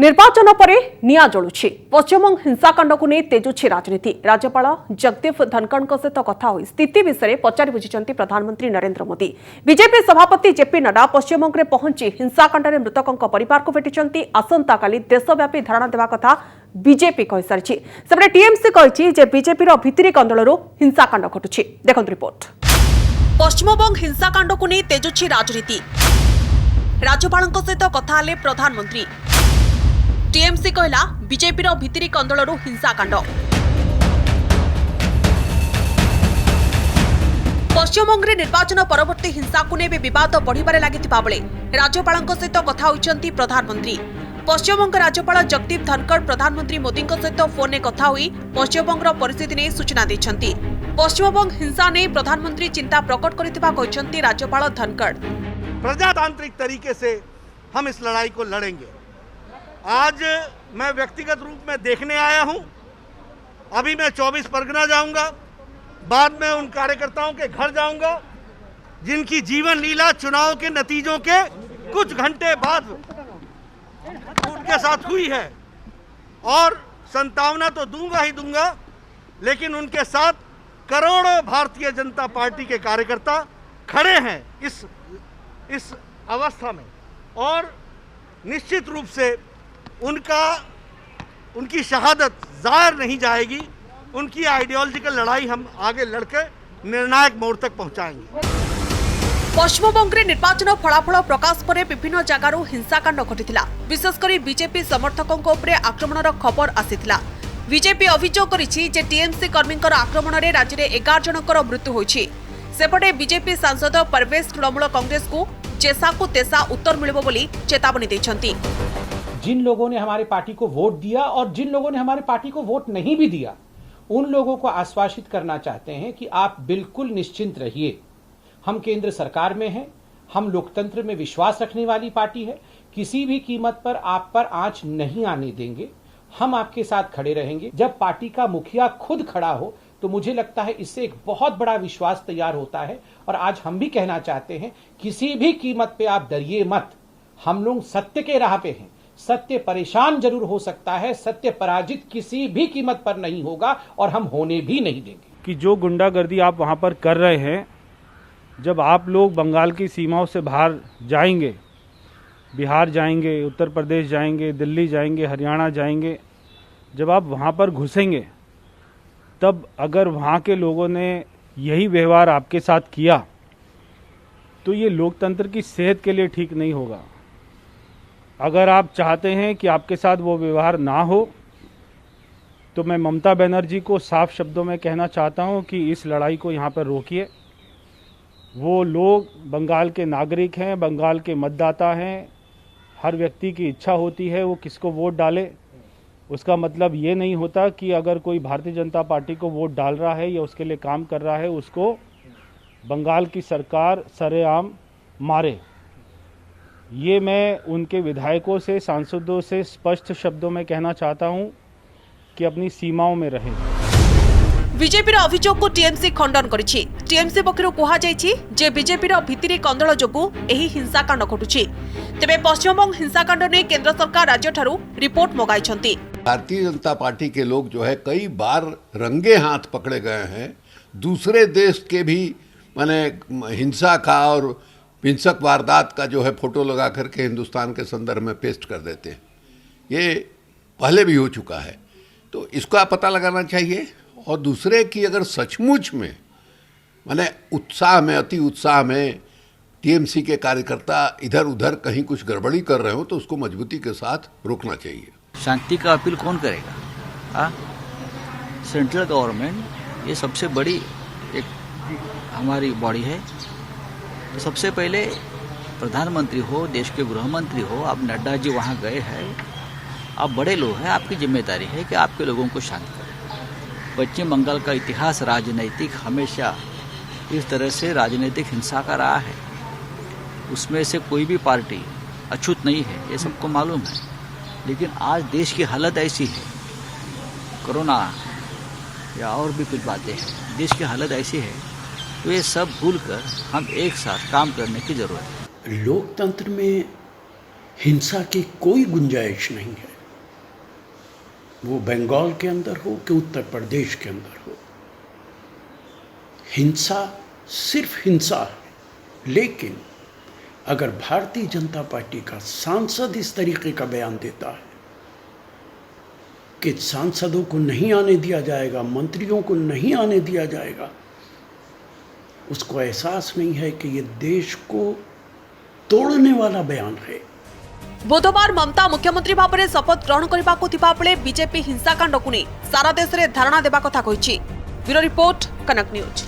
निर्वाचन पर निया जलुछि। पश्चिमबंग हिंसाकांड को नहीं तेजुछि राजनीति। राज्यपाल जगदीप धनखड़ सहित कथा होई स्थिति विषय पचारि बुझिछन्ति प्रधानमंत्री नरेंद्र मोदी। बीजेपी सभापति जेपी नड्डा पश्चिमबंग में पहुंची हिंसाकांड में मृतकों परिवार को भेटिछन्ति। आसंताकाली देशव्यापी धारणा देवा कथा बीजेपी कहि सारिछि। सेपटे टीएमसी कहिछि जे बीजेपी रो भितरी कंदलरो हिंसाकांड घटुछि। देखंतु रिपोर्ट। पश्चिमबंग हिंसाकांड को नहीं तेजुछि राजनीति। राज्यपाल सहित कथा हेले प्रधानमंत्री। टीएमसी कहला बीजेपी रो भितरी कंदलरो हिंसाकांड। पश्चिमबंग रे निर्वाचन परवर्ती हिंसा को नेबे विवाद बढ़िबारे लागिथिबा बेले राज्यपाल सहित कथा होइछन्ति प्रधानमंत्री। पश्चिमबंग राज्यपाल जगदीप धनखड़ प्रधानमंत्री मोदी सहित फोन कथा होई पश्चिमबंग रो परिस्थिति ने सूचना दैछन्ति। पश्चिमबंग हिंसा ने प्रधानमंत्री चिंता प्रकट करिथिबा कहिछन्ति राज्यपाल धनखड़। प्रजातांत्रिक तरीके से हम इस लड़ाई को लड़ेंगे। आज मैं व्यक्तिगत रूप में देखने आया हूं। अभी मैं 24 परगना जाऊंगा, बाद में उन कार्यकर्ताओं के घर जाऊंगा जिनकी जीवन लीला चुनाव के नतीजों के कुछ घंटे बाद उनके साथ हुई है। और संतावना तो दूंगा ही दूंगा, लेकिन उनके साथ करोड़ों भारतीय जनता पार्टी के कार्यकर्ता खड़े हैं इस अवस्था में। और निश्चित रूप से उनकी शहादत जाहिर नहीं जाएगी। उनकी आइडियोलॉजिकल लड़ाई हम आगे लड़के निर्णायक मोड़ तक पहुंचाएंगे। पश्चिमबंग रे निर्वाचन फलाफल प्रकाश पर विभिन्न जगार हिंसाकांड घटिथिला। विशेषकर बीजेपी समर्थकों उपरे आक्रमणर खबर आसीथिला। बीजेपी अभियोग करिछि जे टीएमसी कर्मींकर आक्रमण रे राज्य रे 11 जनकर मृत्यु होइछि। सेपटे बीजेपी सांसद परवेश तृणमूल कांग्रेस को जैसा को तैसा उत्तर मिलिबो बोली चेतावनी दैछन्ति। जिन लोगों ने हमारी पार्टी को वोट दिया और जिन लोगों ने हमारी पार्टी को वोट नहीं भी दिया, उन लोगों को आश्वासित करना चाहते हैं कि आप बिल्कुल निश्चिंत रहिए। हम केंद्र सरकार में हैं, हम लोकतंत्र में विश्वास रखने वाली पार्टी है। किसी भी कीमत पर आप पर आंच नहीं आने देंगे। हम आपके साथ खड़े रहेंगे। जब पार्टी का मुखिया खुद खड़ा हो तो मुझे लगता है इससे एक बहुत बड़ा विश्वास तैयार होता है। और आज हम भी कहना चाहते हैं, किसी भी कीमत पे आप डरिए मत। हम लोग सत्य के राह पे हैं। सत्य परेशान जरूर हो सकता है, सत्य पराजित किसी भी कीमत पर नहीं होगा और हम होने भी नहीं देंगे। कि जो गुंडागर्दी आप वहां पर कर रहे हैं, जब आप लोग बंगाल की सीमाओं से बाहर जाएंगे, बिहार जाएंगे, उत्तर प्रदेश जाएंगे, दिल्ली जाएंगे, हरियाणा जाएंगे, जब आप वहां पर घुसेंगे, तब अगर वहां के लोगों ने यही व्यवहार आपके साथ किया तो ये लोकतंत्र की सेहत के लिए ठीक नहीं होगा। अगर आप चाहते हैं कि आपके साथ वो व्यवहार ना हो, तो मैं ममता बनर्जी को साफ शब्दों में कहना चाहता हूं कि इस लड़ाई को यहाँ पर रोकिए। वो लोग बंगाल के नागरिक हैं, बंगाल के मतदाता हैं। हर व्यक्ति की इच्छा होती है वो किसको वोट डाले। उसका मतलब ये नहीं होता कि अगर कोई भारतीय जनता पार्टी को वोट डाल रहा है या उसके लिए काम कर रहा है, उसको बंगाल की सरकार सरेआम मारे। ये मैं उनके विधायकों से, सांसदों से स्पष्ट शब्दों में कहना चाहता हूं कि अपनी सीमाओं में रहें। बीजेपी अभियोग को टीएमसी खंडन करिछि। टीएमसी पक्षरु कहा जायछि जे बीजेपी भितरी कंदल जोगु एही हिंसाकांड घटुछि। तेबे पश्चिमबंग हिंसाकांड ने केंद्र सरकार राज्य ठारू रिपोर्ट मगाइछन्ति। भारतीय जनता पार्टी के लोग जो है कई बार रंगे हाथ पकड़े गए हैं। दूसरे देश के भी माने हिंसा का और हिंसक वारदात का जो है फोटो लगा करके हिंदुस्तान के संदर्भ में पेस्ट कर देते हैं। ये पहले भी हो चुका है, तो इसका पता लगाना चाहिए। और दूसरे की अगर सचमुच में माने उत्साह में, अति उत्साह में टीएमसी के कार्यकर्ता इधर उधर कहीं कुछ गड़बड़ी कर रहे हो तो उसको मजबूती के साथ रोकना चाहिए। शांति का अपील कौन करेगा? हाँ, सेंट्रल गवर्नमेंट ये सबसे बड़ी एक हमारी बॉडी है। तो सबसे पहले प्रधानमंत्री हो, देश के गृह मंत्री हो, आप नड्डा जी वहाँ गए हैं, आप बड़े लोग हैं, आपकी जिम्मेदारी है कि आपके लोगों को शांत करें। पश्चिम बंगाल का इतिहास राजनीतिक हमेशा इस तरह से राजनीतिक हिंसा का रहा है। उसमें से कोई भी पार्टी अछूत नहीं है, ये सबको मालूम है। लेकिन आज देश की हालत ऐसी है, कोरोना या और भी कुछ बातें हैं, देश की हालत ऐसी है, तो ये सब भूलकर हम एक साथ काम करने की जरूरत है। लोकतंत्र में हिंसा की कोई गुंजाइश नहीं है, वो बंगाल के अंदर हो कि उत्तर प्रदेश के अंदर हो। हिंसा सिर्फ हिंसा है। लेकिन अगर भारतीय जनता पार्टी का सांसद इस तरीके का बयान देता है कि सांसदों को नहीं आने दिया जाएगा, मंत्रियों को नहीं आने दिया जाएगा, उसको एहसास नहीं है कि ये देश को तोड़ने वाला बयान है। बुधवार ममता मुख्यमंत्री भाव में शपथ ग्रहण करने बेले बीजेपी हिंसाकांड को नहीं सारा देश में धारणा देवा कथा कही। ब्यूरो रिपोर्ट, कनक न्यूज।